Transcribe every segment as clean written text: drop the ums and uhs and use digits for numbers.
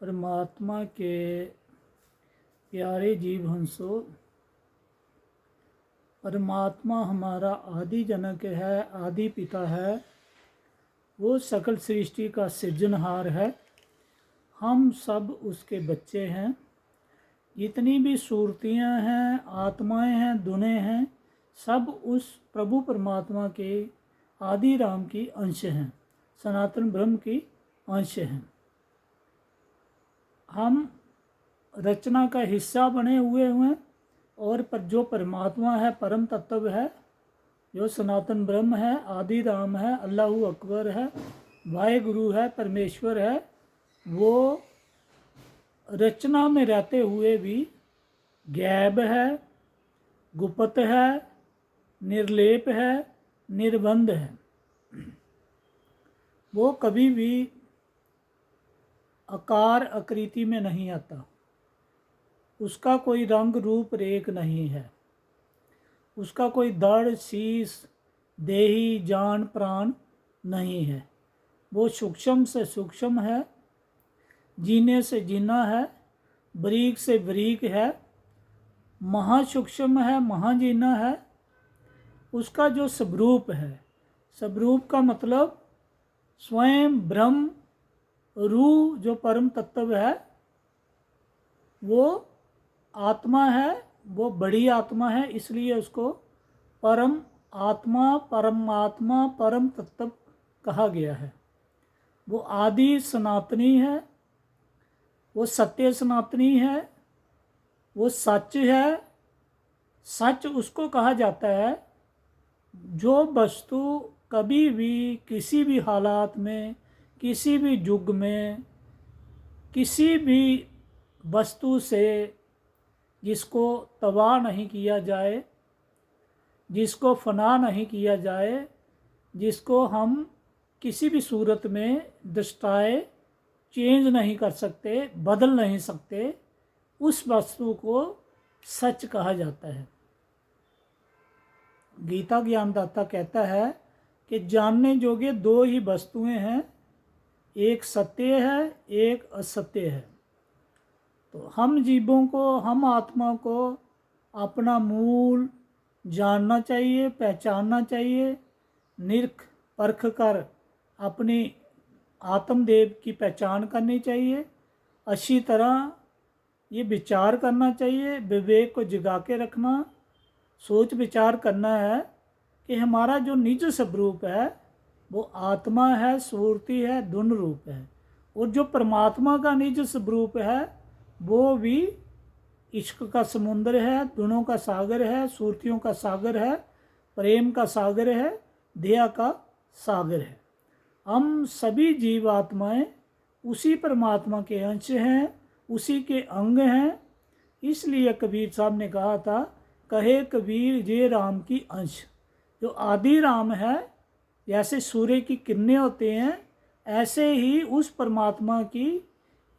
परमात्मा के प्यारे जीव हंसो, परमात्मा हमारा आदि जनक है, आदि पिता है। वो सकल सृष्टि का सृजनहार है। हम सब उसके बच्चे हैं। जितनी भी सूरतियाँ हैं, आत्माएं हैं, दुने हैं, सब उस प्रभु परमात्मा के आदि राम की अंश हैं, सनातन ब्रह्म की अंश हैं। हम रचना का हिस्सा बने हुए हैं और पर जो परमात्मा है, परम तत्व है, जो सनातन ब्रह्म है, आदि राम है, अल्लाह अकबर है, वाहेगुरु है, परमेश्वर है, वो रचना में रहते हुए भी गैब है, गुप्त है, निर्लेप है, निर्बंध है। वो कभी भी आकार आकृति में नहीं आता। उसका कोई रंग रूप रेख नहीं है। उसका कोई दड़ शीश देही जान प्राण नहीं है। वो सूक्ष्म से सूक्ष्म है, जीने से जीना है, बरीक से बरीक है, महासूक्ष्म है, महाजीना है। उसका जो स्वरूप है, स्वरूप का मतलब स्वयं ब्रह्म रूह जो परम तत्व है, वो आत्मा है, वो बड़ी आत्मा है, इसलिए उसको परम आत्मा, परमात्मा, परम तत्व कहा गया है। वो आदि सनातनी है, वो सत्य सनातनी है, वो सच है। सच उसको कहा जाता है जो वस्तु कभी भी किसी भी हालात में, किसी भी युग में, किसी भी वस्तु से जिसको तबाह नहीं किया जाए, जिसको फना नहीं किया जाए, जिसको हम किसी भी सूरत में दृष्टाए चेंज नहीं कर सकते, बदल नहीं सकते, उस वस्तु को सच कहा जाता है। गीता ज्ञानदाता कहता है कि जानने योग्य दो ही वस्तुएं हैं, एक सत्य है, एक असत्य है। तो हम जीवों को, हम आत्मा को अपना मूल जानना चाहिए, पहचानना चाहिए, निरख परख कर अपनी आत्मदेव की पहचान करनी चाहिए। अच्छी तरह ये विचार करना चाहिए, विवेक को जगा के रखना, सोच विचार करना है कि हमारा जो निज स्वरूप है वो आत्मा है, सुरती है, धुन रूप है। और जो परमात्मा का निज स्वरूप है वो भी इश्क का समुद्र है, धुनों का सागर है, सुरतियों का सागर है, प्रेम का सागर है, दया का सागर है। हम सभी जीव आत्माएं उसी परमात्मा के अंश हैं, उसी के अंग हैं। इसलिए कबीर साहब ने कहा था, कहे कबीर ये राम की अंश। जो आदि राम है, जैसे सूर्य की किरणें होते हैं, ऐसे ही उस परमात्मा की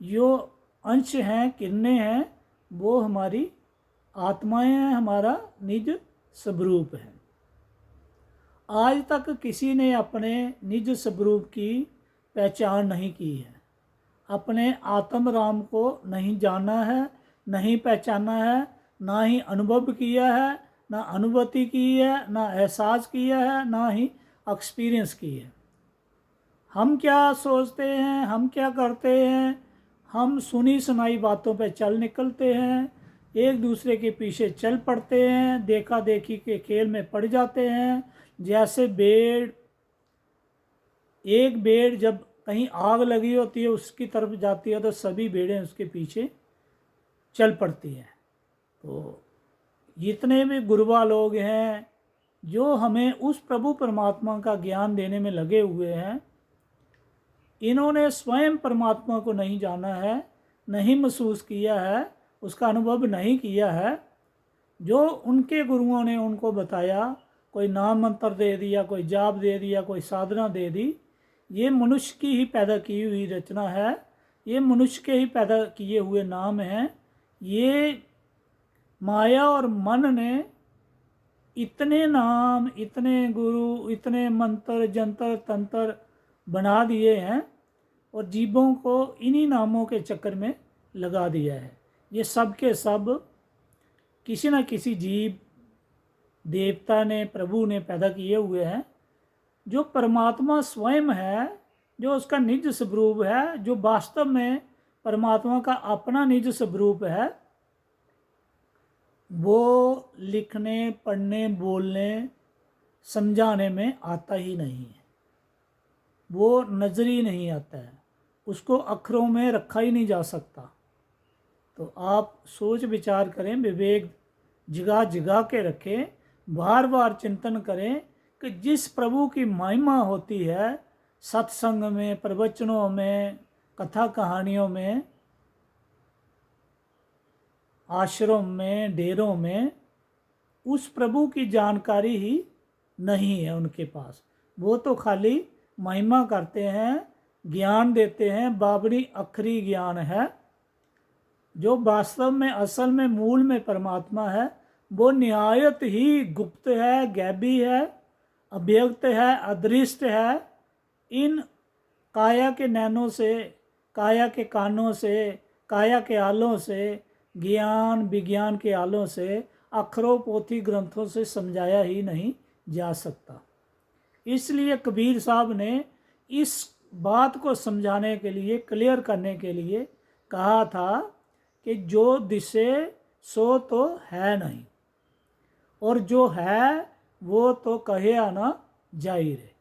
जो अंश हैं, किरणें हैं, वो हमारी आत्माएं हैं, हमारा निज स्वरूप है। आज तक किसी ने अपने निज स्वरूप की पहचान नहीं की है, अपने आत्म राम को नहीं जाना है, नहीं पहचाना है, ना ही अनुभव किया है, ना अनुभूति की है, ना एहसास किया है, ना ही एक्सपीरियंस की है। हम क्या सोचते हैं, हम क्या करते हैं, हम सुनी सुनाई बातों पे चल निकलते हैं, एक दूसरे के पीछे चल पड़ते हैं, देखा देखी के खेल में पड़ जाते हैं। जैसे भेड़, एक भेड़ जब कहीं आग लगी होती है उसकी तरफ जाती है तो सभी भेड़ें उसके पीछे चल पड़ती हैं। तो जितने भी गुरुवा लोग हैं जो हमें उस प्रभु परमात्मा का ज्ञान देने में लगे हुए हैं, इन्होंने स्वयं परमात्मा को नहीं जाना है, नहीं महसूस किया है, उसका अनुभव नहीं किया है। जो उनके गुरुओं ने उनको बताया, कोई नाम मंत्र दे दिया, कोई जाप दे दिया, कोई साधना दे दी, ये मनुष्य की ही पैदा की हुई रचना है, ये मनुष्य के ही पैदा किए हुए नाम हैं। ये माया और मन ने इतने नाम, इतने गुरु, इतने मंत्र जंतर तंत्र बना दिए हैं और जीवों को इन्हीं नामों के चक्कर में लगा दिया है। ये सब के सब किसी न किसी जीव देवता ने, प्रभु ने पैदा किए हुए हैं। जो परमात्मा स्वयं है, जो उसका निज स्वरूप है, जो वास्तव में परमात्मा का अपना निज स्वरूप है, वो लिखने, पढ़ने, बोलने, समझाने में आता ही नहीं है। वो नजर ही नहीं आता है, उसको अक्षरों में रखा ही नहीं जा सकता। तो आप सोच विचार करें, विवेक जगा जगा के रखें, बार बार चिंतन करें कि जिस प्रभु की महिमा होती है सत्संग में, प्रवचनों में, कथा कहानियों में, आश्रम में, डेरों में, उस प्रभु की जानकारी ही नहीं है उनके पास। वो तो खाली महिमा करते हैं, ज्ञान देते हैं, बाबरी अखरी ज्ञान है। जो वास्तव में, असल में, मूल में परमात्मा है, वो निहायत ही गुप्त है, गैबी है, अव्यक्त है, अदृष्ट है। इन काया के नैनों से, काया के कानों से, काया के आलों से, ज्ञान विज्ञान के आलों से, अक्षरों पोथी ग्रंथों से समझाया ही नहीं जा सकता। इसलिए कबीर साहब ने इस बात को समझाने के लिए, क्लियर करने के लिए कहा था कि जो दिसे सो तो है नहीं, और जो है वो तो कहे ना जाई रे।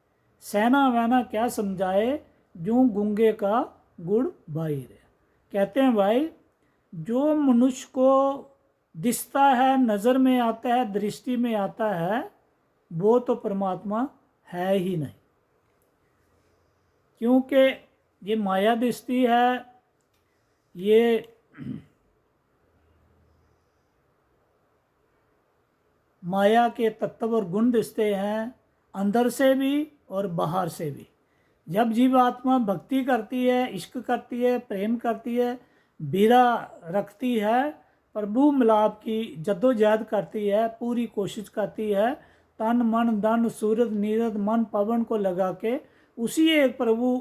सेना वैना क्या समझाए, जूं गूंगे का गुड़ बाई रे। कहते हैं भाई, जो मनुष्य को दिखता है, नज़र में आता है, दृष्टि में आता है, वो तो परमात्मा है ही नहीं। क्योंकि ये माया दिखती है, ये माया के तत्व और गुण दिखते हैं, अंदर से भी और बाहर से भी। जब जीव आत्मा भक्ति करती है, इश्क करती है, प्रेम करती है, बीरा रखती है, प्रभु मिलाप की जद्दोजहद करती है, पूरी कोशिश करती है, तन मन धन सूरज नीरद मन पवन को लगा के उसी एक प्रभु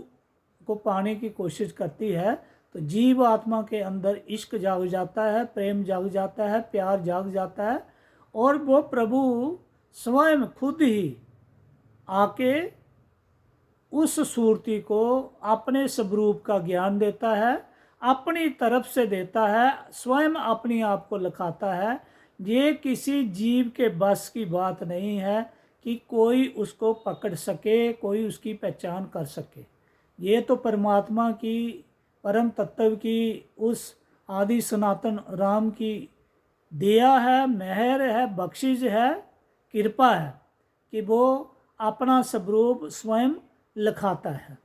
को पाने की कोशिश करती है, तो जीव आत्मा के अंदर इश्क जाग जाता है, प्रेम जाग जाता है, प्यार जाग जाता है, और वो प्रभु स्वयं खुद ही आके उस सूरती को अपने स्वरूप का ज्ञान देता है, अपनी तरफ से देता है, स्वयं अपनी आप को लखाता है। ये किसी जीव के बस की बात नहीं है कि कोई उसको पकड़ सके, कोई उसकी पहचान कर सके। ये तो परमात्मा की, परम तत्व की, उस आदि सनातन राम की दया है, मेहर है, बख्शिश है, कृपा है कि वो अपना स्वरूप स्वयं लखाता है।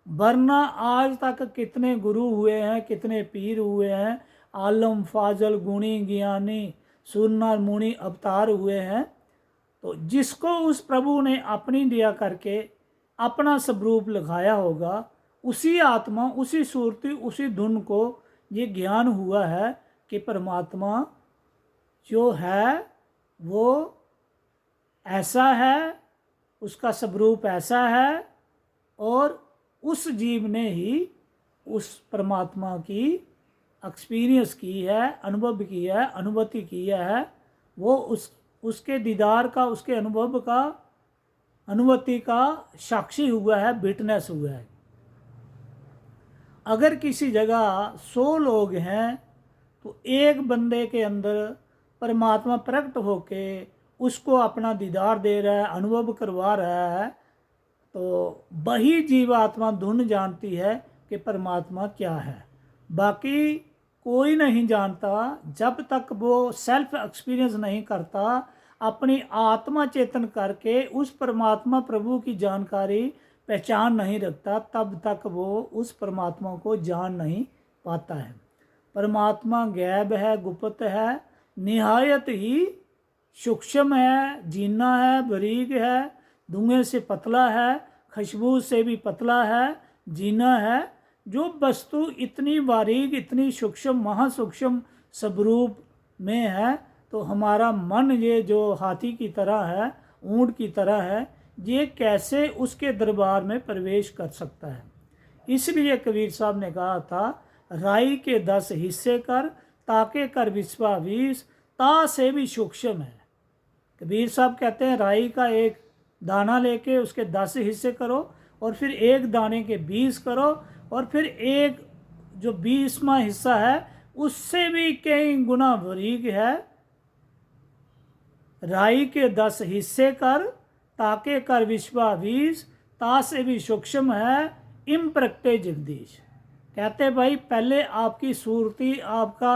वरना आज तक कितने गुरु हुए हैं, कितने पीर हुए हैं, आलम फाजल गुणी ज्ञानी सुरनर मुनि अवतार हुए हैं, तो जिसको उस प्रभु ने अपनी दया करके अपना स्वरूप लगाया होगा, उसी आत्मा, उसी सूरती, उसी धुन को ये ज्ञान हुआ है कि परमात्मा जो है वो ऐसा है, उसका स्वरूप ऐसा है, और उस जीव ने ही उस परमात्मा की एक्सपीरियंस की है, अनुभव की है, अनुभूति की है। वो उसके दीदार का, उसके अनुभव का, अनुभूति का साक्षी हुआ है, विटनेस हुआ है। अगर किसी जगह 100 लोग हैं तो एक बंदे के अंदर परमात्मा प्रकट होके उसको अपना दीदार दे रहा है, अनुभव करवा रहा है, तो वही जीवात्मा धुन जानती है कि परमात्मा क्या है। बाकी कोई नहीं जानता जब तक वो सेल्फ एक्सपीरियंस नहीं करता, अपनी आत्मा चेतन करके उस परमात्मा प्रभु की जानकारी पहचान नहीं रखता, तब तक वो उस परमात्मा को जान नहीं पाता है। परमात्मा गैब है, गुप्त है, निहायत ही सूक्ष्म है, जीना है, बारीक है, धुएं से पतला है, खुशबू से भी पतला है, जीना है। जो वस्तु इतनी बारीक, इतनी सूक्ष्म, महासूक्ष्म स्वरूप में है, तो हमारा मन ये जो हाथी की तरह है, ऊंट की तरह है, ये कैसे उसके दरबार में प्रवेश कर सकता है। इसलिए कबीर साहब ने कहा था, राई के 10 हिस्से कर, ताके कर विश्वा 20, ता से भी सूक्ष्म है। कबीर साहब कहते हैं राई का एक दाना लेके उसके 10 हिस्से करो और फिर एक दाने के 20 करो और फिर एक जो 20वां हिस्सा है उससे भी कई गुना बारीक है। राई के 10 हिस्से कर, ताके कर विश्वा 20, ता से भी सूक्ष्म है, इम प्रगटे जगदीश। कहते भाई पहले आपकी सूरती, आपका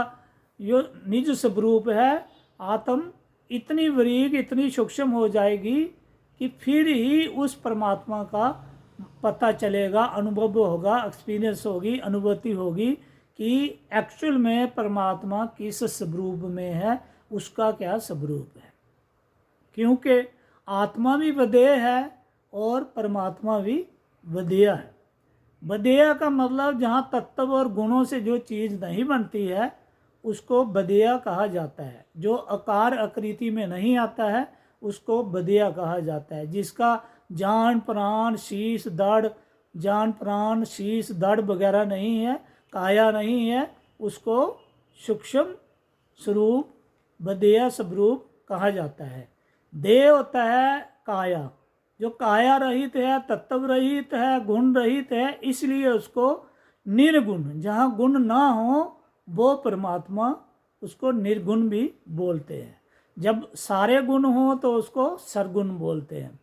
जो निज स्वरूप है आत्म इतनी बारीक, इतनी सूक्ष्म हो जाएगी कि फिर ही उस परमात्मा का पता चलेगा, अनुभव होगा, एक्सपीरियंस होगी, अनुभूति होगी कि एक्चुअल में परमात्मा किस स्वरूप में है, उसका क्या स्वरूप है। क्योंकि आत्मा भी वदेय है और परमात्मा भी वदेय है। वदेय का मतलब जहाँ तत्व और गुणों से जो चीज़ नहीं बनती है उसको वदेय कहा जाता है। जो आकार आकृति में नहीं आता है उसको वदेय कहा जाता है। जिसका जान प्राण शीश धड़, जान प्राण शीश धड़ वगैरह नहीं है, काया नहीं है, उसको सूक्ष्म स्वरूप वदेय स्वरूप कहा जाता है। देह होता है काया, जो काया रहित है, तत्व रहित है, गुण रहित है, इसलिए उसको निर्गुण, जहाँ गुण ना हो वो परमात्मा, उसको निर्गुण भी बोलते हैं। जब सारे गुण हो तो उसको सरगुण बोलते हैं।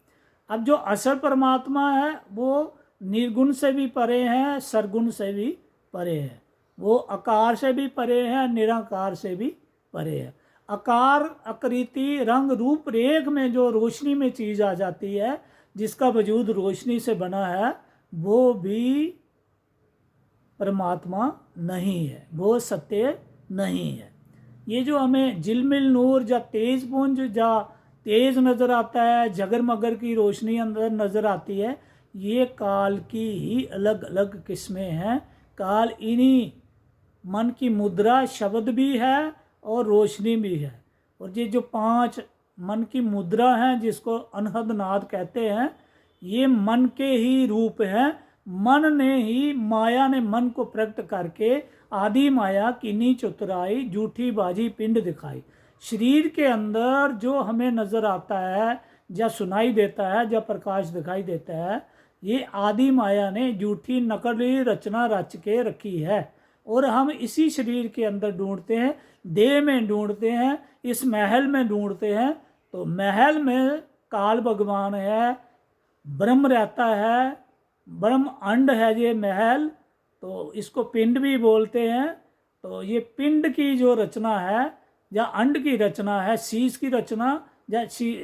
अब जो असल परमात्मा है वो निर्गुण से भी परे है, सरगुण से भी परे है। वो आकार से भी परे है, निराकार से भी परे है। आकार आकृति रंग रूप रेख में जो रोशनी में चीज़ आ जाती है, जिसका वजूद रोशनी से बना है, वो भी परमात्मा नहीं है, वो सत्य नहीं है। ये जो हमें झिलमिल नूर या तेज पुंज या तेज नज़र आता है, जगर मगर की रोशनी अंदर नज़र आती है, ये काल की ही अलग अलग किस्में हैं। काल इन्हीं मन की मुद्रा शब्द भी है और रोशनी भी है। और ये जो 5 मन की मुद्रा हैं जिसको अनहद नाद कहते हैं, ये मन के ही रूप हैं। मन ने ही, माया ने मन को प्रकट करके आदि माया कीनी चतुराई झूठी बाजी पिंड दिखाई। शरीर के अंदर जो हमें नज़र आता है या सुनाई देता है या प्रकाश दिखाई देता है, ये आदि माया ने झूठी नकली रचना रच के रखी है और हम इसी शरीर के अंदर ढूंढते हैं, देह में ढूंढते हैं, इस महल में ढूंढते हैं। तो महल में काल भगवान है, ब्रह्म रहता है, ब्रह्म अंड है ये महल, तो इसको पिंड भी बोलते हैं। तो ये पिंड की जो रचना है या अंड की रचना है, शीश की रचना या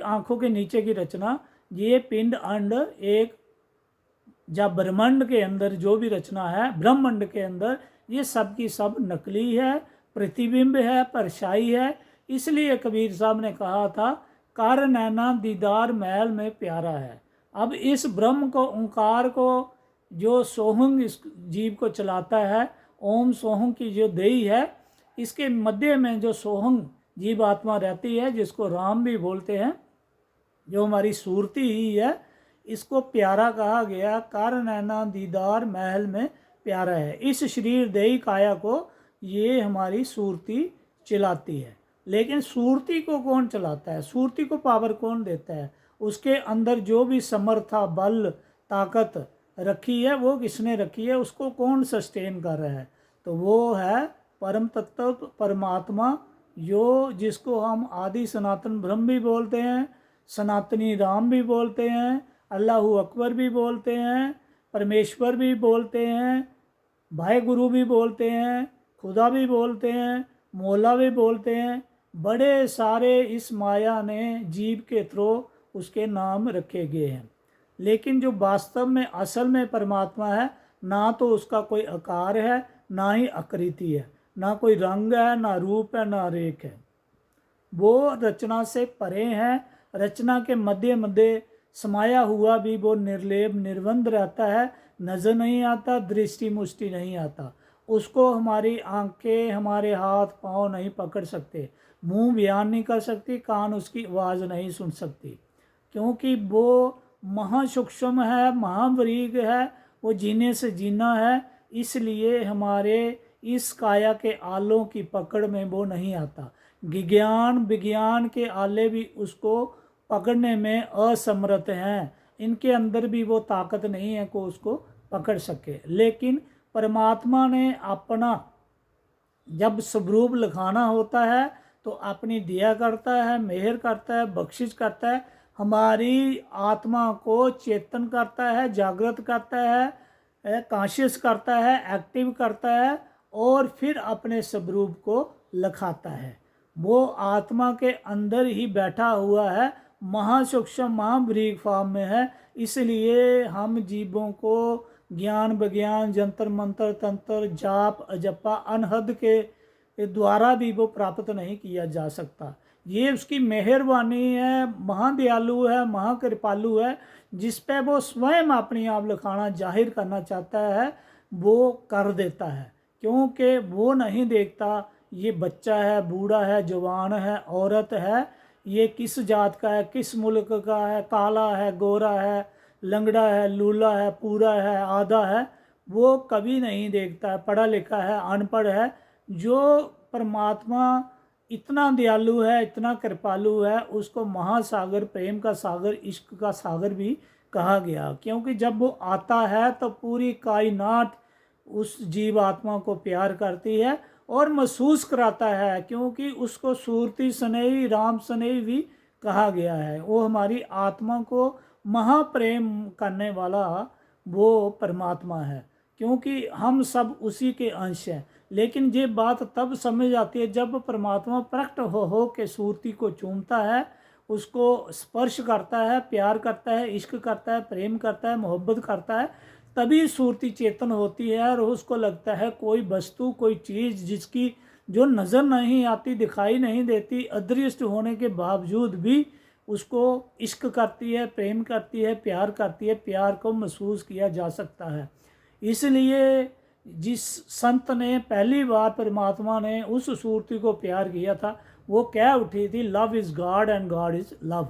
आंखों के नीचे की रचना, ये पिंड अंड एक या ब्रह्मांड के अंदर जो भी रचना है, ब्रह्मांड के अंदर, ये सब की सब नकली है, प्रतिबिंब है, परछाई है। इसलिए कबीर साहब ने कहा था, कार नैना दीदार महल में प्यारा है। अब इस ब्रह्म को, ओंकार को, जो सोहंग इस जीव को चलाता है, ओम सोहंग की जो देही है, इसके मध्य में जो सोहंग जीव आत्मा रहती है, जिसको राम भी बोलते हैं, जो हमारी सूरती ही है, इसको प्यारा कहा गया। कार नैना दीदार महल में प्यारा है। इस शरीर देही काया को ये हमारी सूरती चलाती है। लेकिन सूरती को कौन चलाता है? सूरती को पावर कौन देता है? उसके अंदर जो भी समर्था, बल, ताकत रखी है, वो किसने रखी है? उसको कौन सस्टेन कर रहा है? तो वो है परम तत्व परमात्मा, जो जिसको हम आदि सनातन ब्रह्म भी बोलते हैं, सनातनी राम भी बोलते हैं, अल्लाहू अकबर भी बोलते हैं, परमेश्वर भी बोलते हैं, भाई गुरु भी बोलते हैं, खुदा भी बोलते हैं, मौला भी बोलते हैं। बड़े सारे इस माया ने जीव के थ्रू उसके नाम रखे गए हैं। लेकिन जो वास्तव में असल में परमात्मा है, ना तो उसका कोई आकार है, ना ही आकृति है, ना कोई रंग है, ना रूप है, ना रेख है। वो रचना से परे हैं। रचना के मध्य मध्य समाया हुआ भी वो निर्लेप निर्बंध रहता है, नजर नहीं आता, दृष्टि मुष्टि नहीं आता। उसको हमारी आंखें, हमारे हाथ पांव नहीं पकड़ सकते, मुंह बयान नहीं कर सकती, कान उसकी आवाज़ नहीं सुन सकती, क्योंकि वो महासूक्ष्म है, महाबरीक है वो जीने से जीना है, इसलिए हमारे इस काया के आलों की पकड़ में वो नहीं आता। विज्ञान के आले भी उसको पकड़ने में असमर्थ हैं, इनके अंदर भी वो ताकत नहीं है को उसको पकड़ सके। लेकिन परमात्मा ने अपना जब स्वरूप लिखाना होता है तो अपनी दया करता है, मेहर करता है, बख्शिश करता है, हमारी आत्मा को चेतन करता है, जागृत करता है, कॉन्शियस करता है, एक्टिव करता है, और फिर अपने स्वरूप को लिखाता है। वो आत्मा के अंदर ही बैठा हुआ है, महासूक्ष्म महाबरीक फॉर्म में है। इसलिए हम जीवों को ज्ञान विज्ञान जंतर मंत्र तंत्र जाप अजप्पा अनहद के द्वारा भी वो प्राप्त नहीं किया जा सकता। ये उसकी मेहरबानी है, महादयालु है, महाकृपालु है, जिस पे वो स्वयं अपनी आप लिखाना जाहिर करना चाहता है वो कर देता है। क्योंकि वो नहीं देखता ये बच्चा है, बूढ़ा है, जवान है, औरत है, ये किस जात का है, किस मुल्क का है, काला है, गोरा है, लंगड़ा है, लूला है, पूरा है, आधा है, वो कभी नहीं देखता है। पढ़ा लिखा है, अनपढ़ है, जो परमात्मा इतना दयालु है, इतना कृपालु है, उसको महासागर, प्रेम का सागर, इश्क का सागर भी कहा गया। क्योंकि जब वो आता है तो पूरी कायनात उस जीव आत्मा को प्यार करती है और महसूस कराता है, क्योंकि उसको सूरती स्नेही, राम स्नेही भी कहा गया है। वो हमारी आत्मा को महाप्रेम करने वाला वो परमात्मा है, क्योंकि हम सब उसी के अंश हैं। लेकिन ये बात तब समझ आती है जब परमात्मा प्रकट हो के सूरती को चूमता है, उसको स्पर्श करता है, प्यार करता है, इश्क करता है, प्रेम करता है, मोहब्बत करता है, तभी सूरती चेतन होती है। और उसको लगता है कोई वस्तु, कोई चीज़ जिसकी जो नज़र नहीं आती, दिखाई नहीं देती, अदृश्य होने के बावजूद भी उसको इश्क करती है, प्रेम करती है, प्यार करती है, प्यार को महसूस किया जा सकता है। इसलिए जिस संत ने पहली बार परमात्मा ने उस सूरती को प्यार किया था, वो कह उठी थी, love is God and God is love.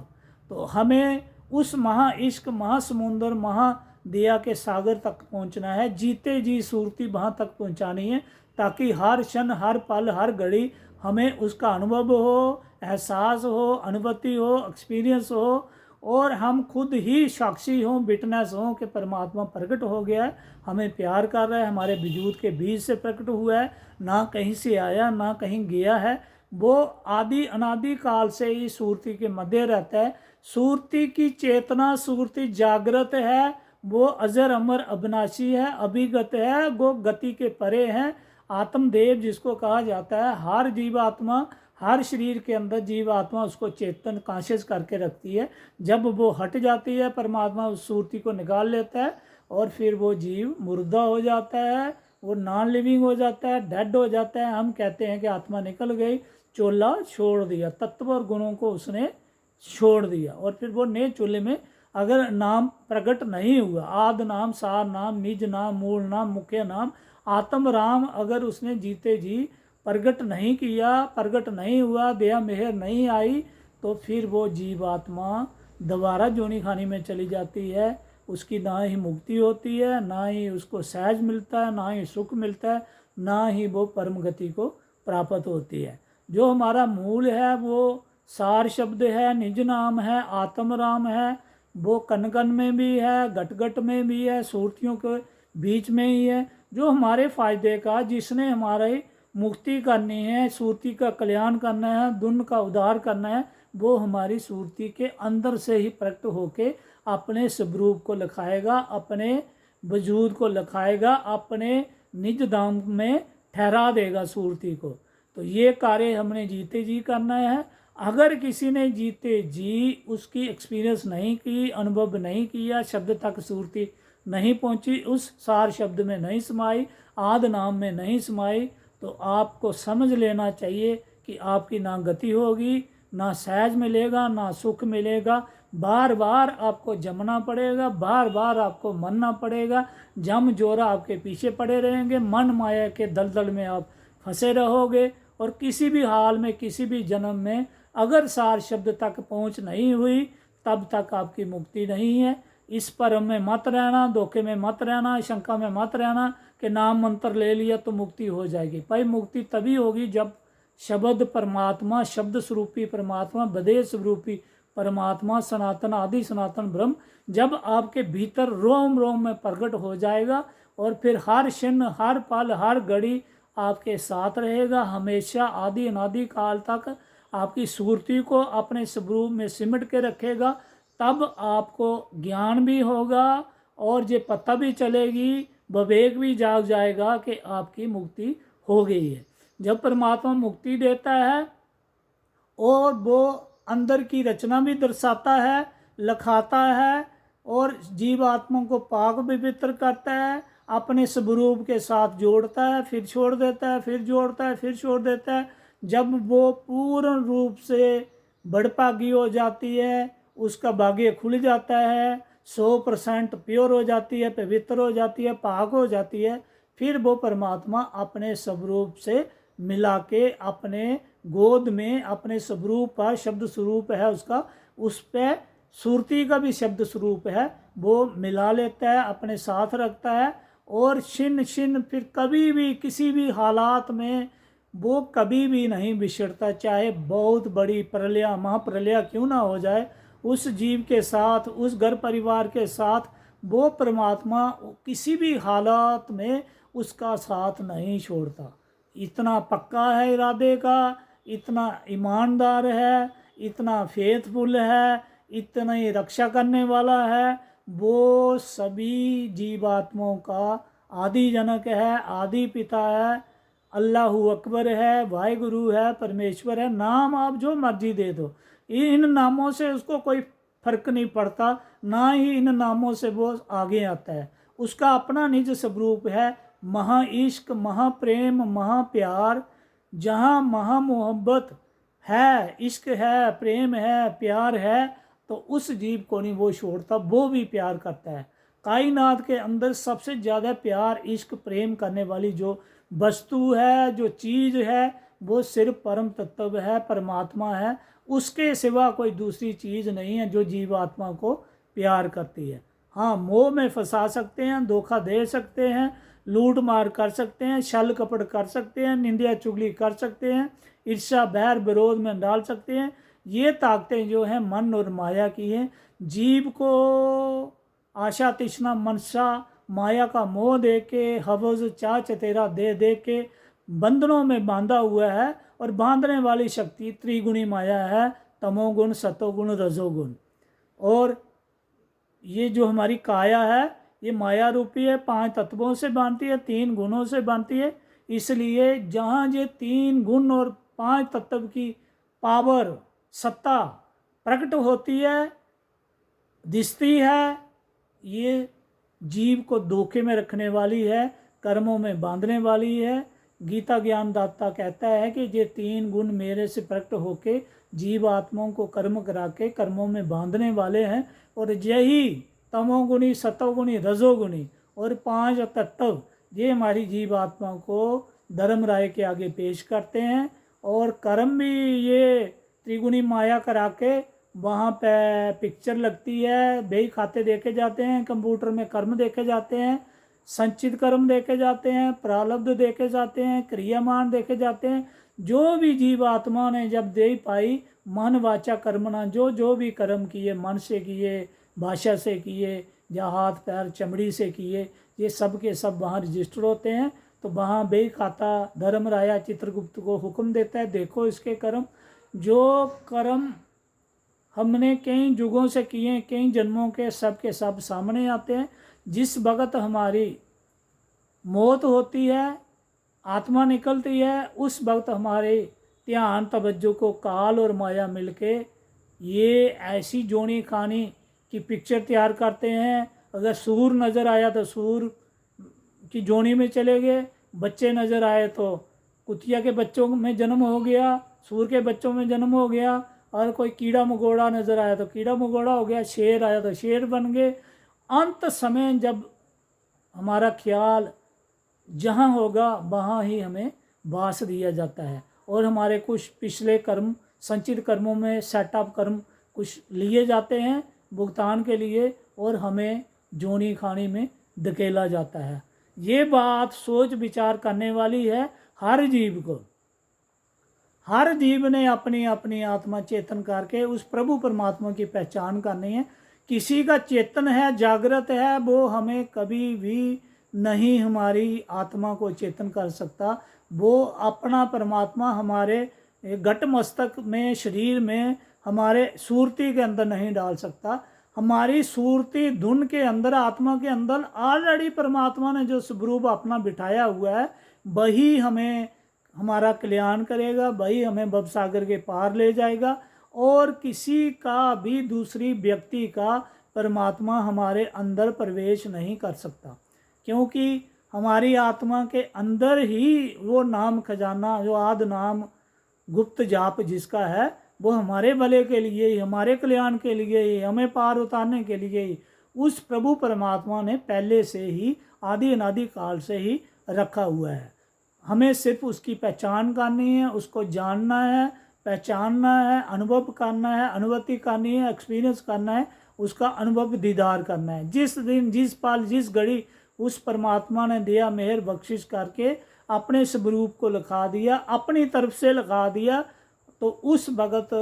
तो हमें उस महा इश्क, महासमुंदर, महादया के सागर तक पहुंचना है, जीते जी सूरती वहाँ तक पहुंचानी है, ताकि हर क्षण, हर पल, हर घड़ी हमें उसका अनुभव हो, एहसास हो, अनुभूति हो, एक्सपीरियंस हो, और हम खुद ही साक्षी हों, विटनेस हों कि परमात्मा प्रकट हो गया है, हमें प्यार कर रहा है, हमारे वजूद के बीज से प्रकट हुआ है, ना कहीं से आया, ना कहीं गया है। वो आदि अनादि काल से ही सूरती के मध्य रहता है। सूरती की चेतना, सूरती जागृत है, वो अजर अमर अविनाशी है, अभिगत है, वो गति के परे हैं। आत्मदेव जिसको कहा जाता है, हर जीवात्मा, हर शरीर के अंदर जीवात्मा उसको चेतन कॉन्शियस करके रखती है। जब वो हट जाती है, परमात्मा उस सूरती को निकाल लेता है और फिर वो जीव मुर्दा हो जाता है, वो नॉन लिविंग हो जाता है, डेड हो जाता है। हम कहते हैं कि आत्मा निकल गई, चोला छोड़ दिया, तत्व और गुणों को उसने छोड़ दिया, और फिर वो नए चूल्हे में अगर नाम प्रकट नहीं हुआ, आद नाम, सार नाम, निज नाम, मूल नाम, मुख्य नाम, आत्म राम अगर उसने जीते जी प्रकट नहीं किया, प्रकट नहीं हुआ, दया मेहर नहीं आई, तो फिर वो जीवात्मा दोबारा जोनी खानी में चली जाती है। उसकी ना ही मुक्ति होती है, ना ही उसको सहज मिलता है, ना ही सुख मिलता है, ना ही वो परम गति को प्राप्त होती है। जो हमारा मूल है वो सार शब्द है, निज नाम है, आत्म राम है, वो कण कण में भी है, घट घट में भी है, सूरतियों के बीच में ही है। जो हमारे फायदे का, जिसने हमारे मुक्ति करनी है, सूरती का कल्याण करना है, दुन का उद्धार करना है, वो हमारी सूरती के अंदर से ही प्रकट होके अपने स्वरूप को लिखाएगा, अपने वजूद को लिखाएगा, अपने निज धाम में ठहरा देगा सूरती को। तो ये कार्य हमने जीते जी करना है। अगर किसी ने जीते जी उसकी एक्सपीरियंस नहीं की, अनुभव नहीं किया, शब्द तक सूरती नहीं पहुंची, उस सार शब्द में नहीं समाई, आद नाम में नहीं समाई, तो आपको समझ लेना चाहिए कि आपकी ना गति होगी, ना सहज मिलेगा, ना सुख मिलेगा। बार बार आपको जमना पड़ेगा, बार बार आपको मरना पड़ेगा, जम जोरा आपके पीछे पड़े रहेंगे, मन माया के दलदल में आप फंसे रहोगे। और किसी भी हाल में, किसी भी जन्म में अगर सार शब्द तक पहुंच नहीं हुई, तब तक आपकी मुक्ति नहीं है। इस भरम में मत रहना, धोखे में मत रहना, शंका में मत रहना कि नाम मंत्र ले लिया तो मुक्ति हो जाएगी। भाई मुक्ति तभी होगी जब शब्द परमात्मा, शब्द स्वरूपी परमात्मा, बदेश स्वरूपी परमात्मा, सनातन आदि सनातन ब्रह्म जब आपके भीतर रोम रोम में प्रकट हो जाएगा और फिर हर क्षण, हर पल, हर घड़ी आपके साथ रहेगा, हमेशा आदि अनादि काल तक आपकी सुरती को अपने स्वरूप में सिमट के रखेगा। तब आपको ज्ञान भी होगा और ये पता भी चलेगी, विवेक भी जाग जाएगा कि आपकी मुक्ति हो गई है। जब परमात्मा मुक्ति देता है और वो अंदर की रचना भी दर्शाता है, लखाता है और जीव आत्मा को पाक पवित्र करता है, अपने स्वरूप के साथ जोड़ता है, फिर छोड़ देता है, फिर जोड़ता है, फिर छोड़ देता है। जब वो पूर्ण रूप से बड़भागी हो जाती है, उसका भाग्य खुल जाता है, 100% प्योर हो जाती है, पवित्र हो जाती है, पाक हो जाती है, फिर वो परमात्मा अपने स्वरूप से मिला के अपने गोद में अपने स्वरूप का शब्द स्वरूप है उसका, उस पर सुरती का भी शब्द स्वरूप है, वो मिला लेता है, अपने साथ रखता है और छिन छिन फिर कभी भी किसी भी हालात में वो कभी भी नहीं बिछड़ता। चाहे बहुत बड़ी प्रलय महाप्रलय क्यों ना हो जाए, उस जीव के साथ, उस घर परिवार के साथ वो परमात्मा किसी भी हालात में उसका साथ नहीं छोड़ता। इतना पक्का है इरादे का, इतना ईमानदार है, इतना फेथफुल है, इतना ही रक्षा करने वाला है। वो सभी जीवात्माओं का आदि जनक है, आदि पिता है, अल्लाहु अकबर है, वाहिगुरु है, परमेश्वर है। नाम आप जो मर्जी दे दो, इन नामों से उसको कोई फर्क नहीं पड़ता, ना ही इन नामों से वो आगे आता है। उसका अपना निज स्वरूप है, महा इश्क, महा प्रेम, महा प्यार। जहाँ महा मोहब्बत है, इश्क है, प्रेम है, प्यार है, तो उस जीव को नहीं वो छोड़ता, वो भी प्यार करता है। कायनात के अंदर सबसे ज़्यादा प्यार, इश्क, प्रेम करने वाली जो वस्तु है, जो चीज़ है, वो सिर्फ परम तत्व है, परमात्मा है। उसके सिवा कोई दूसरी चीज़ नहीं है जो जीवात्मा को प्यार करती है। हाँ, मोह में फंसा सकते हैं, धोखा दे सकते हैं, लूट मार कर सकते हैं, छल कपट कर सकते हैं, निंदिया चुगली कर सकते हैं, ईर्ष्या बैर विरोध में डाल सकते हैं। ये ताकतें जो हैं मन और माया की हैं। जीव को आशा तृष्णा मनसा माया का मोह दे के, हवज चाह चतेरा दे दे के बंधनों में बांधा हुआ है। और बांधने वाली शक्ति त्रिगुणी माया है, तमोगुण, सतोगुण, रजोगुण। और ये जो हमारी काया है ये माया रूपी है, 5 तत्वों से बांधती है, 3 गुणों से बांधती है। इसलिए जहाँ ये 3 गुण और 5 तत्व की पावर, सत्ता प्रकट होती है, दिखती है, ये जीव को धोखे में रखने वाली है, कर्मों में बांधने वाली है। गीता ज्ञानदाता कहता है कि ये 3 गुण मेरे से प्रकट होके जीव आत्माओं को कर्म करा के कर्मों में बांधने वाले हैं। और यही तमोगुणी, सतोगुणी, रजोगुणी और 5 तत्व ये हमारी जीव आत्मा को धर्म राय के आगे पेश करते हैं। और कर्म भी ये त्रिगुणी माया करा के वहाँ पे पिक्चर लगती है, बही खाते देखे जाते हैं, कंप्यूटर में कर्म देखे जाते हैं, संचित कर्म देखे जाते हैं, प्रारब्ध देखे जाते हैं, क्रियामान देखे जाते हैं। जो भी जीव आत्मा ने जब दे पाई मन वाचा कर्मना, जो भी कर्म किए, मन से किए, भाषा से किए, या हाथ पैर चमड़ी से किए, ये सब के सब वहाँ रजिस्टर होते हैं। तो वहाँ बही खाता धर्म राया चित्रगुप्त को हुक्म देता है, देखो इसके कर्म। जो कर्म हमने कई युगों से किए, कई जन्मों के सब सामने आते हैं। जिस वक्त हमारी मौत होती है, आत्मा निकलती है, उस वक्त हमारे ध्यान तवज्जो को काल और माया मिलके ये ऐसी जोनी खानी की पिक्चर तैयार करते हैं। अगर सूर नज़र आया तो सूर की जोनी में चले गए, बच्चे नज़र आए तो कुतिया के बच्चों में जन्म हो गया, सूर के बच्चों में जन्म हो गया। और कोई कीड़ा मकोड़ा नज़र आया तो कीड़ा मकोड़ा हो गया, शेर आया तो शेर बन गए। अंत समय जब हमारा ख्याल जहाँ होगा वहाँ ही हमें वास दिया जाता है। और हमारे कुछ पिछले कर्म, संचित कर्मों में सेटअप कर्म कुछ लिए जाते हैं भुगतान के लिए, और हमें जोनी खानी में धकेला जाता है। ये बात सोच विचार करने वाली है हर जीव को। हर जीव ने अपनी अपनी आत्मा चेतन करके उस प्रभु परमात्मा की पहचान करनी है। किसी का चेतन है, जागृत है, वो हमें कभी भी नहीं हमारी आत्मा को चेतन कर सकता। वो अपना परमात्मा हमारे घट मस्तक में, शरीर में, हमारे सूरती के अंदर नहीं डाल सकता। हमारी सूरती धुन के अंदर, आत्मा के अंदर ऑलरेडी परमात्मा ने जो स्वरूप अपना बिठाया हुआ है, वही हमें हमारा कल्याण करेगा, वही हमें भवसागर के पार ले जाएगा। और किसी का भी, दूसरी व्यक्ति का परमात्मा हमारे अंदर प्रवेश नहीं कर सकता, क्योंकि हमारी आत्मा के अंदर ही वो नाम खजाना, जो आद नाम गुप्त जाप जिसका है, वो हमारे भले के लिए ही, हमारे कल्याण के लिए ही, हमें पार उतारने के लिए ही उस प्रभु परमात्मा ने पहले से ही, आदि अनादि काल से ही रखा हुआ है। हमें सिर्फ उसकी पहचान करनी है, उसको जानना है, पहचानना है, अनुभव करना है, अनुभूति करनी है, एक्सपीरियंस करना है, उसका अनुभव दीदार करना है। जिस दिन, जिस पल, जिस घड़ी उस परमात्मा ने दिया मेहर बख्शिश करके अपने स्वरूप को लिखा दिया, अपनी तरफ से लिखा दिया, तो उस वक़्त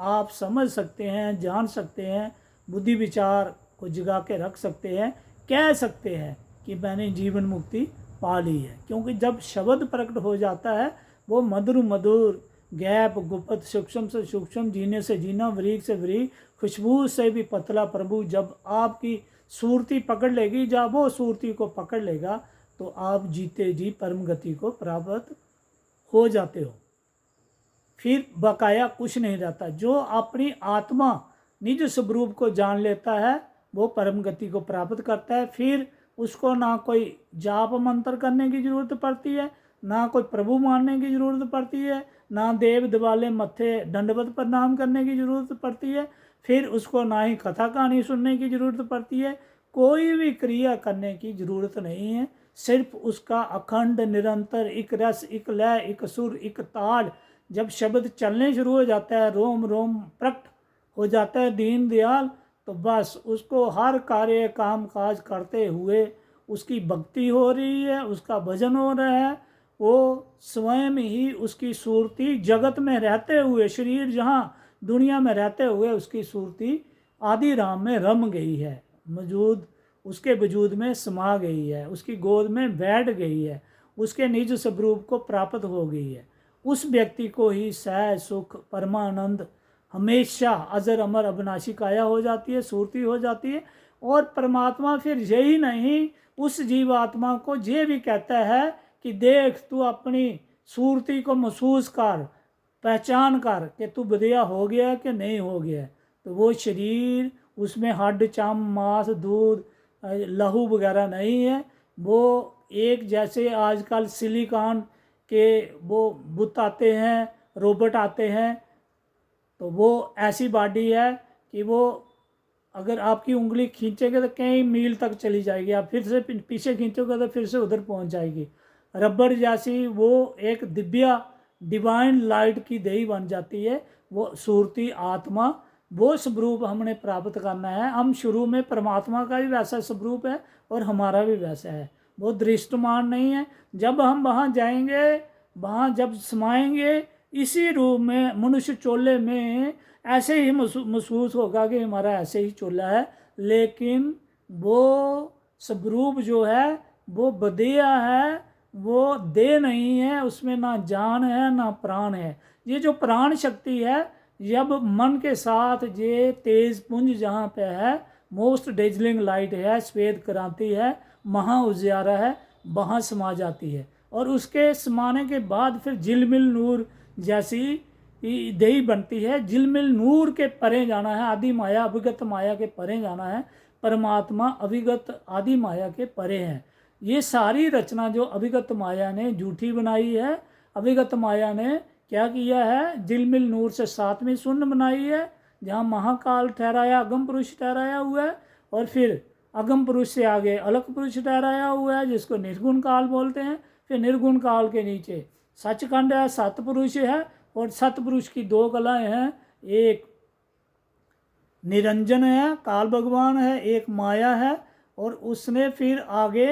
आप समझ सकते हैं, जान सकते हैं, बुद्धि विचार को जगा के रख सकते हैं, कह सकते हैं कि मैंने जीवन मुक्ति पा ली है। क्योंकि जब शब्द प्रकट हो जाता है, वो मधुर मधुर, गैप गुप्त, सूक्ष्म से सूक्ष्म, जीने से जीना, वरीक से वरीक, खुशबू से भी पतला प्रभु जब आपकी सूरती पकड़ लेगी, जब वो सूरती को पकड़ लेगा, तो आप जीते जी परम गति को प्राप्त हो जाते हो। फिर बकाया कुछ नहीं रहता। जो अपनी आत्मा निज स्वरूप को जान लेता है, वो परम गति को प्राप्त करता है। फिर उसको ना कोई जाप मंत्र करने की ज़रूरत पड़ती है, ना कोई प्रभु मानने की ज़रूरत पड़ती है, ना देव दिवाले मत्थे दंडवत प्रणाम करने की ज़रूरत पड़ती है। फिर उसको ना ही कथा कहानी सुनने की ज़रूरत पड़ती है, कोई भी क्रिया करने की ज़रूरत नहीं है। सिर्फ उसका अखंड निरंतर एक रस, एक लय, एक सुर, एक ताल, जब शब्द चलने शुरू हो जाता है, रोम रोम प्रकट हो जाता है दीन दयाल, तो बस उसको हर कार्य काम काज करते हुए उसकी भक्ति हो रही है, उसका भजन हो रहा है। वो स्वयं ही उसकी सूरती जगत में रहते हुए, शरीर जहाँ दुनिया में रहते हुए उसकी सूरती आदि राम में रम गई है, मौजूद उसके वजूद में समा गई है, उसकी गोद में बैठ गई है, उसके निज स्वरूप को प्राप्त हो गई है। उस व्यक्ति को ही सहज सुख, परमानंद, हमेशा अजर अमर अविनाशी काया हो जाती है, सूरती हो जाती है। और परमात्मा फिर यही नहीं, उस जीवात्मा को ये भी कहता है कि देख, तू अपनी सूरती को महसूस कर, पहचान कर कि तू बदिया हो गया कि नहीं हो गया। तो वो शरीर, उसमें हड्ड चाम मांस दूध लहू वगैरह नहीं है। वो एक जैसे आजकल सिलिकॉन के वो बुत आते हैं, रोबोट आते हैं, तो वो ऐसी बॉडी है कि वो अगर आपकी उंगली खींचेंगे तो कई मील तक चली जाएगी, आप फिर से पीछे खींचोगे तो फिर से उधर पहुंच जाएगी। रबर जैसी वो एक दिव्या डिवाइन लाइट की देही बन जाती है। वो सूरती आत्मा, वो स्वरूप हमने प्राप्त करना है। हम शुरू में परमात्मा का भी वैसा स्वरूप है और हमारा भी वैसा है, वो दृष्टमान नहीं है। जब हम वहाँ जाएंगे, वहाँ जब समाएंगे इसी रूप में, मनुष्य चोले में, ऐसे ही महसूस होगा कि हमारा ऐसे ही चोला है। लेकिन वो स्वरूप जो है वो बदिया है, वो दे नहीं है, उसमें ना जान है ना प्राण है। ये जो प्राण शक्ति है, जब मन के साथ ये तेज पुंज जहाँ पे है, मोस्ट डेजलिंग लाइट है, श्वेत क्रांति है, महा उजियारा है, वहाँ समा जाती है। और उसके समाने के बाद फिर झिलमिल नूर जैसी देही बनती है। झिलमिल नूर के परे जाना है, आदि माया अभिगत माया के परे जाना है। परमात्मा अभिगत आदि माया के परे है। ये सारी रचना जो अभिगत माया ने झूठी बनाई है, अभिगत माया ने क्या किया है, झिलमिल नूर से 7वीं शून्य बनाई है, जहाँ महाकाल ठहराया, अगम पुरुष ठहराया हुआ है, और फिर अगम पुरुष से आगे अलग पुरुष ठहराया हुआ है, जिसको निर्गुण काल बोलते हैं। फिर निर्गुण काल के नीचे सचखंड है, सतपुरुष है, और सतपुरुष की 2 कलाएं हैं, एक निरंजन है, काल भगवान है, एक माया है, और उसने फिर आगे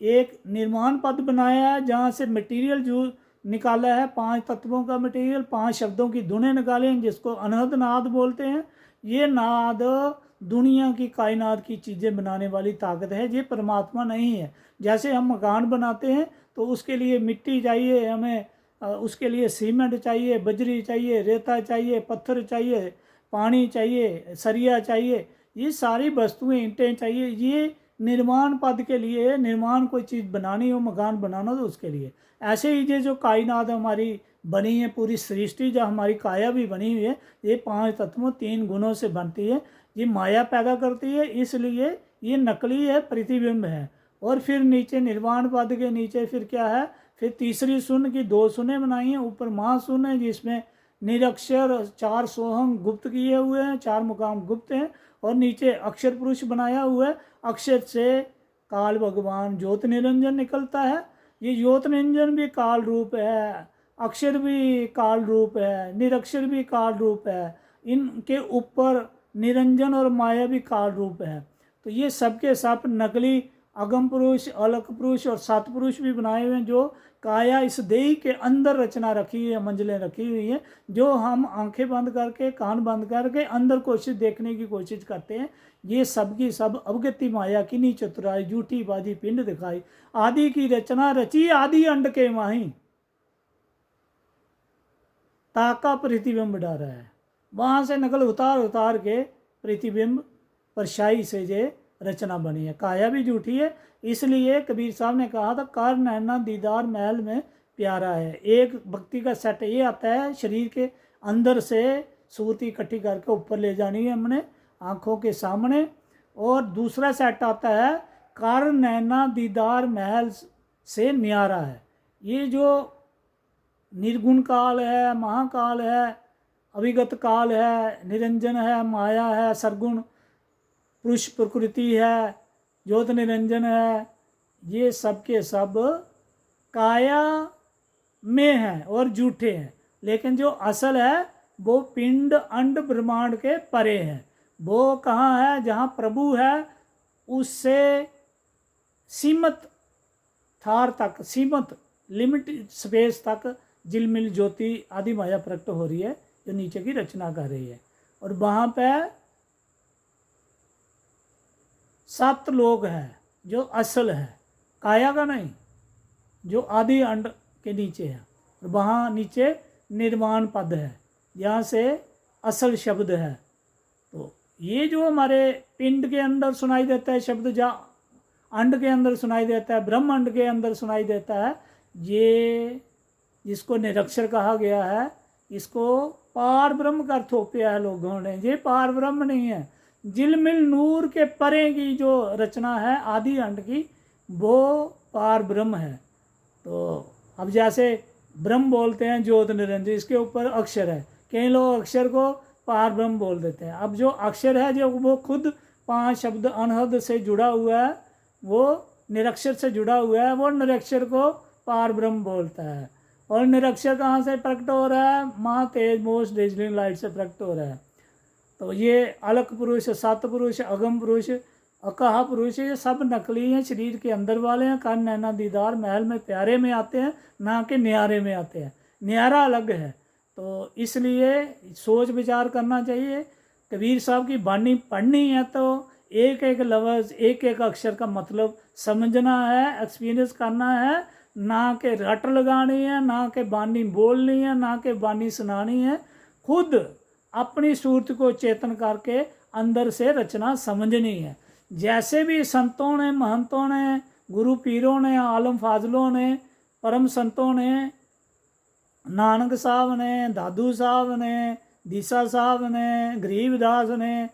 एक निर्माण पद बनाया है जहाँ से मटेरियल जो निकाला है, 5 तत्वों का मटेरियल, 5 शब्दों की धुनें निकाले हैं जिसको अनहद नाद बोलते हैं। ये नाद दुनिया की कायनात की चीज़ें बनाने वाली ताकत है, ये परमात्मा नहीं है। जैसे हम मकान बनाते हैं तो उसके लिए मिट्टी चाहिए हमें, उसके लिए सीमेंट चाहिए, बजरी चाहिए, रेता चाहिए, पत्थर चाहिए, पानी चाहिए, सरिया चाहिए, ये सारी वस्तुएं, ईंटें चाहिए। ये निर्माण पद के लिए, निर्माण कोई चीज़ बनानी हो, मकान बनाना हो तो उसके लिए। ऐसे ही ये जो कायनात हमारी बनी है, पूरी सृष्टि जो हमारी काया भी बनी हुई है, ये 5 तत्वों 3 गुणों से बनती है। ये माया पैदा करती है, इसलिए ये नकली है, प्रतिबिंब है। और फिर नीचे निर्वाण पद के नीचे फिर क्या है, फिर तीसरी सुन की 2 सुने बनाई हैं, ऊपर महासुन है जिसमें निरक्षर 4 सोहम गुप्त किए हुए हैं, 4 मुकाम गुप्त हैं, और नीचे अक्षर पुरुष बनाया हुआ है। अक्षर से काल भगवान ज्योत निरंजन निकलता है। ये ज्योत निरंजन भी काल रूप है, अक्षर भी काल रूप है, निरक्षर भी काल रूप है, इनके ऊपर निरंजन और माया भी काल रूप है। तो ये सब के सब नकली अगम पुरुष, अलक पुरुष और सतपुरुष भी बनाए हुए हैं, जो काया इस देही के अंदर रचना रखी हुई है, मंजिलें रखी हुई हैं, जो हम आंखें बंद करके, कान बंद करके अंदर कोशिश देखने की कोशिश करते हैं। ये सब की सब अवगति माया किन्हीं चतुराई, झूठी बाजी पिंड दिखाई, आदि की रचना रची आदि अंड के माही, ताका प्रतिबिंब डारा है। वहाँ से नकल उतार उतार के प्रतिबिंब परछाई से ये रचना बनी है। काया भी झूठी है, इसलिए कबीर साहब ने कहा था कर नैना दीदार महल में प्यारा है। एक भक्ति का सेट ये आता है, शरीर के अंदर से सूरती इकट्ठी करके ऊपर ले जानी है हमने आँखों के सामने, और दूसरा सेट आता है कर नैना दीदार महल से न्यारा है। ये जो निर्गुण काल है, महाकाल है, अविगत काल है, निरंजन है, माया है, सरगुण पुरुष प्रकृति है, ज्योत निरंजन है, ये सब के सब काया में हैं और झूठे हैं। लेकिन जो असल है वो पिंड अंड ब्रह्मांड के परे है। वो कहाँ है, जहाँ प्रभु है उससे सीमित थार तक, सीमित लिमिटेड स्पेस तक झिलमिल ज्योति आदि माया प्रकट हो रही है, जो नीचे की रचना कर रही है। और वहाँ पे 7 लोग हैं जो असल है, काया का नहीं, जो आदि अंड के नीचे है। और वहाँ नीचे निर्माण पद है, यहाँ से असल शब्द है। तो ये जो हमारे पिंड के अंदर सुनाई देता है शब्द, जहाँ अंड के अंदर सुनाई देता है, ब्रह्म अंड के अंदर सुनाई देता है, ये जिसको निरक्षर कहा गया है, इसको पार ब्रह्म का थोपया है लोगों ने। ये पार ब्रह्म नहीं है, झिलमिल नूर के परे की जो रचना है आदि अंड की, वो पार ब्रह्म है। तो अब जैसे ब्रह्म बोलते हैं ज्योत निरंजन, इसके ऊपर अक्षर है, कई लोग अक्षर को पार ब्रह्म बोल देते हैं। अब जो अक्षर है, जो वो खुद 5 शब्द अनहद से जुड़ा हुआ है, वो निरक्षर से जुड़ा हुआ है, वो निरक्षर को पार ब्रह्म बोलता है। और निरक्षर कहाँ से प्रकट हो रहा है, माँ तेज मोस्ट डेजलिंग लाइट से प्रकट हो रहा है। तो ये अलक पुरुष, सतपुरुष, अगम पुरुष, अकहा पुरुष, ये सब नकली हैं, शरीर के अंदर वाले हैं। कान नैना दीदार महल में प्यारे में आते हैं, ना कि न्यारे में आते हैं। न्यारा अलग है। तो इसलिए सोच विचार करना चाहिए। कबीर साहब की बानी पढ़नी है तो एक एक लफ्ज़, एक एक अक्षर का मतलब समझना है, एक्सपीरियंस करना है, ना कि रट लगानी है, ना कि बानी बोलनी है, ना कि बानी सुनानी है। खुद अपनी सूरत को चेतन करके अंदर से रचना समझनी है। जैसे भी संतों ने, महंतों ने, गुरु पीरों ने, आलम फाजलों ने, परम संतों ने, नानक साहब ने, दादू साहब ने, दीसा साहब ने, गरीबदास ने,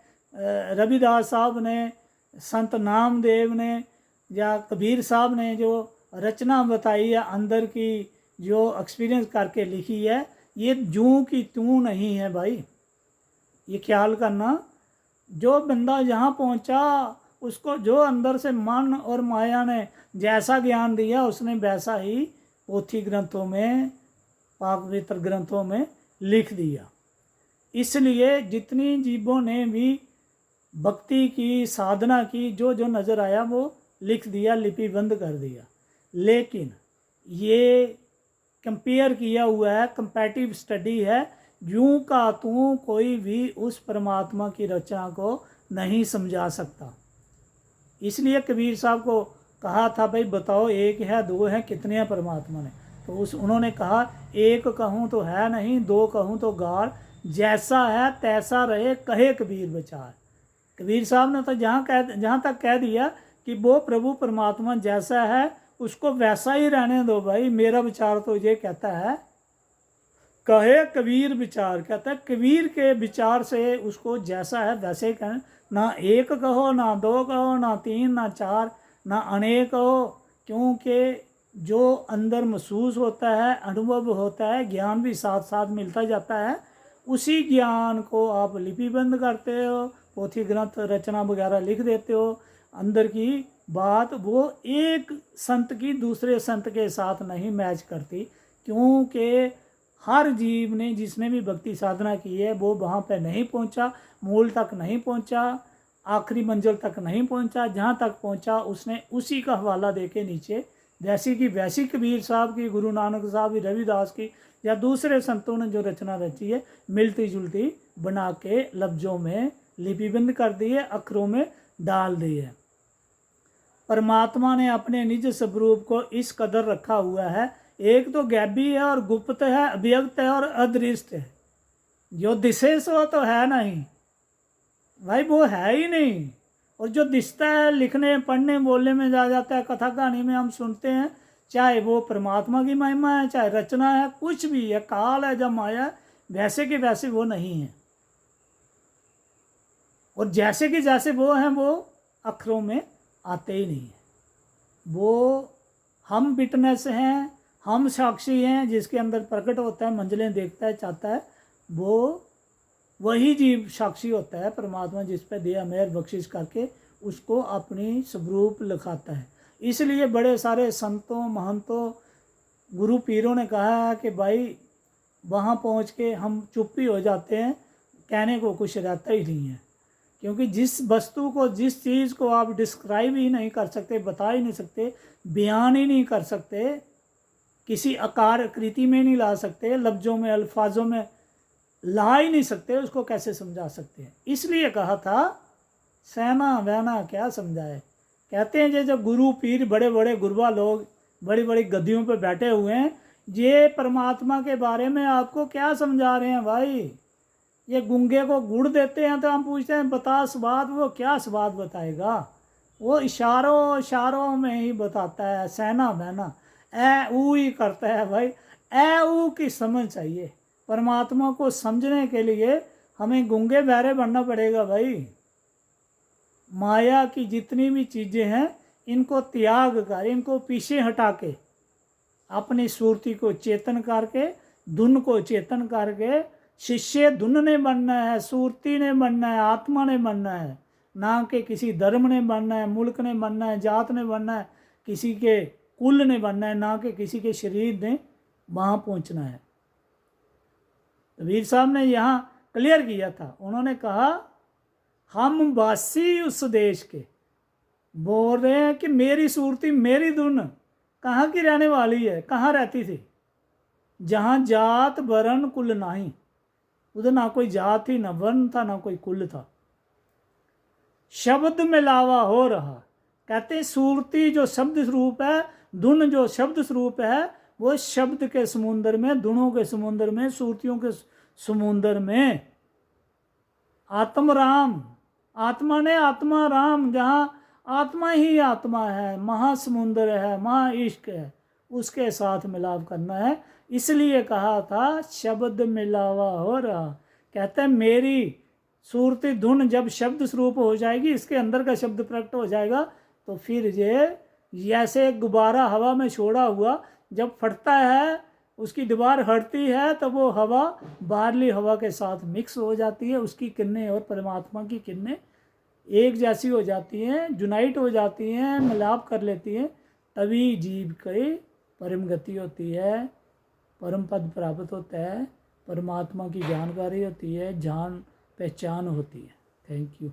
रविदास साहब ने, संत नामदेव ने या कबीर साहब ने जो रचना बताई है अंदर की, जो एक्सपीरियंस करके लिखी है, ये जूं की तू नहीं है भाई। ये ख्याल करना, जो बंदा यहाँ पहुँचा उसको जो अंदर से मन और माया ने जैसा ज्ञान दिया, उसने वैसा ही पोथी ग्रंथों में, पाक पवित्र ग्रंथों में लिख दिया। इसलिए जितनी जीवों ने भी भक्ति की, साधना की, जो जो नज़र आया वो लिख दिया, लिपिबंद कर दिया। लेकिन ये कंपेयर किया हुआ है, कंपैरेटिव स्टडी है, यूं का तू कोई भी उस परमात्मा की रचना को नहीं समझा सकता। इसलिए कबीर साहब को कहा था, भाई बताओ, एक है, दो है, कितने हैं परमात्मा ने? तो उन्होंने कहा, एक कहूँ तो है नहीं, दो कहूँ तो गार, जैसा है तैसा रहे कहे कबीर विचार। कबीर साहब ने तो जहाँ तक कह दिया कि वो प्रभु परमात्मा जैसा है उसको वैसा ही रहने दो भाई, मेरा विचार तो ये कहता है, कहे कबीर विचार, कहता है कबीर के विचार से उसको जैसा है वैसे ही कहें, ना एक कहो, ना दो कहो, ना तीन, ना चार, ना अनेक कहो, क्योंकि जो अंदर महसूस होता है, अनुभव होता है, ज्ञान भी साथ साथ मिलता जाता है, उसी ज्ञान को आप लिपिबंद करते हो, पोथी ग्रंथ रचना वगैरह लिख देते हो। अंदर की बात वो एक संत की दूसरे संत के साथ नहीं मैच करती, क्योंकि हर जीव ने, जिसने भी भक्ति साधना की है, वो वहाँ पे नहीं पहुँचा, मूल तक नहीं पहुँचा, आखिरी मंजिल तक नहीं पहुँचा। जहाँ तक पहुँचा उसने उसी का हवाला दे के नीचे, जैसी की वैसी कबीर साहब की, गुरु नानक साहब की, रविदास की या दूसरे संतों ने जो रचना रची है, मिलती जुलती बना के लफ्ज़ों में लिपिबंद कर दी है, अक्षरों में डाल दी है। परमात्मा ने अपने निज स्वरूप को इस कदर रखा हुआ है, एक तो गैबी है और गुप्त है, अव्यक्त है और अदृष्ट है। जो दिशे सो तो है नहीं भाई, वो है ही नहीं। और जो दिखता है, लिखने पढ़ने बोलने में जा जाता है, कथा कहानी में हम सुनते हैं, चाहे वो परमात्मा की महिमा है, चाहे रचना है, कुछ भी है, काल है, जब माया, वैसे के वैसे वो नहीं है। और जैसे कि जैसे वो हैं, वो अक्षरों में आते ही नहीं है। वो हम विटनेस हैं, हम साक्षी हैं, जिसके अंदर प्रकट होता है, मंजिलें देखता है, चाहता है, वो वही जीव साक्षी होता है। परमात्मा जिस पे दया मेहर बख्शिश करके उसको अपनी स्वरूप लिखाता है। इसलिए बड़े सारे संतों, महंतों, गुरु पीरों ने कहा है कि भाई वहाँ पहुँच के हम चुप ही हो जाते हैं, कहने को कुछ रहता ही नहीं है। क्योंकि जिस वस्तु को, जिस चीज़ को आप डिस्क्राइब ही नहीं कर सकते, बता ही नहीं सकते, बयान ही नहीं कर सकते, किसी आकार आकृति में नहीं ला सकते, लफ्ज़ों में, अल्फाजों में ला ही नहीं सकते, उसको कैसे समझा सकते हैं? इसलिए कहा था, सहना बहना क्या समझाए। कहते हैं जो गुरु पीर, बड़े बड़े गुरुआ लोग बड़ी बड़ी गद्दियों पर बैठे हुए हैं, ये परमात्मा के बारे में आपको क्या समझा रहे हैं भाई? ये गूंगे को गुड़ देते हैं तो हम पूछते हैं बता स्वाद, वो क्या स्वाद बताएगा? वो इशारों इशारों में ही बताता है, सहना बहना ए ऊ ही करता है भाई। ए ऊ की समझ चाहिए। परमात्मा को समझने के लिए हमें गूंगे बहरे बनना पड़ेगा भाई। माया की जितनी भी चीज़ें हैं, इनको त्याग कर, इनको पीछे हटा के, अपनी सुरती को चेतन करके, धुन को चेतन करके, शिष्य धुन ने बनना है, सुरती ने बनना है, आत्मा ने बनना है, ना कि किसी धर्म ने बनना है, मुल्क ने बनना है, जात ने बनना है, किसी के कुल ने बनना है, ना कि किसी के शरीर ने वहाँ पहुँचना है। कबीर साहब ने यहाँ क्लियर किया था। उन्होंने कहा, हम वासी उस देश के, बोल रहे हैं कि मेरी सूरती, मेरी धुन कहाँ की रहने वाली है, कहाँ रहती थी? जहाँ जात वर्ण कुल नहीं, उधर ना कोई जात थी, ना वर्ण था, ना कोई कुल था। शब्द में लावा हो रहा। कहते हैं सूरती जो शब्द स्वरूप है, धुन जो शब्द स्वरूप है, वो शब्द के समुंदर में, धुनों के समुंदर में, सूरतियों के समुंदर में आत्म राम, आत्मा ने आत्मा राम, जहाँ आत्मा ही आत्मा है, महासमुंदर है, महा इश्क है, उसके साथ मिलाप करना है। इसलिए कहा था शब्द मिलावा हो रहा। कहते हैं मेरी सूरती धुन जब शब्द स्वरूप हो जाएगी, इसके अंदर का शब्द प्रकट हो जाएगा, तो फिर ये जैसे गुब्बारा हवा में छोड़ा हुआ जब फटता है, उसकी दीवार हटती है, तो वो हवा बाहरली हवा के साथ मिक्स हो जाती है, उसकी किरणें और परमात्मा की किरणें एक जैसी हो जाती हैं, यूनाइट हो जाती हैं, मिलाप कर लेती हैं, तभी जीव की परम गति होती है, परम पद प्राप्त होता है, परमात्मा की जानकारी होती है, जान पहचान होती है। Thank you.